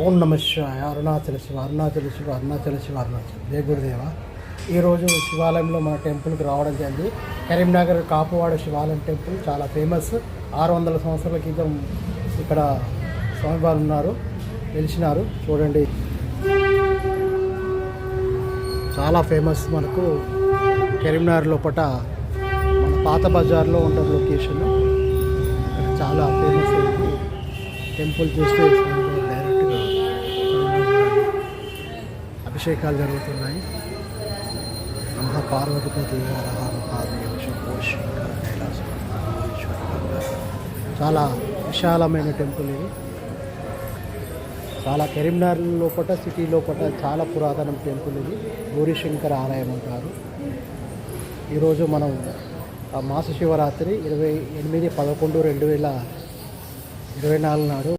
ఓం నమ శివాయ. అరుణాచల శివ, అరుణాచల శివ, అరుణాచల శివ, అరుణాచల. జయ గురుదేవ. ఈరోజు శివాలయంలో మన టెంపుల్కి రావడం జరిగింది. కరీంనగర్ కాపువాడ శివాలయం టెంపుల్ చాలా ఫేమస్. 600 సంవత్సరాల క్రితం ఇక్కడ స్వామివారు ఉన్నారు, వెలిసినారు. చూడండి, చాలా ఫేమస్. మనకు కరీంనగర్ లోపల మన పాత బజార్లో ఉంటుంది లొకేషన్. ఇక్కడ చాలా ఫేమస్ టెంపుల్. చూస్తే డైరెక్ట్గా అభిషేకాలు జరుగుతున్నాయి. మహాపార్వతిపతి మహాదేవ శంభో శంకర కైలాస. చాలా విశాలమైన టెంపుల్ ఇది. చాలా కరీంనగర్ లోపల సిటీ లోపల చాలా పురాతన టెంపుల్ ఇది. గౌరీశంకర ఆలయం అంటారు. ఈరోజు మనం మాస శివరాత్రి 28/11/2024 నాడు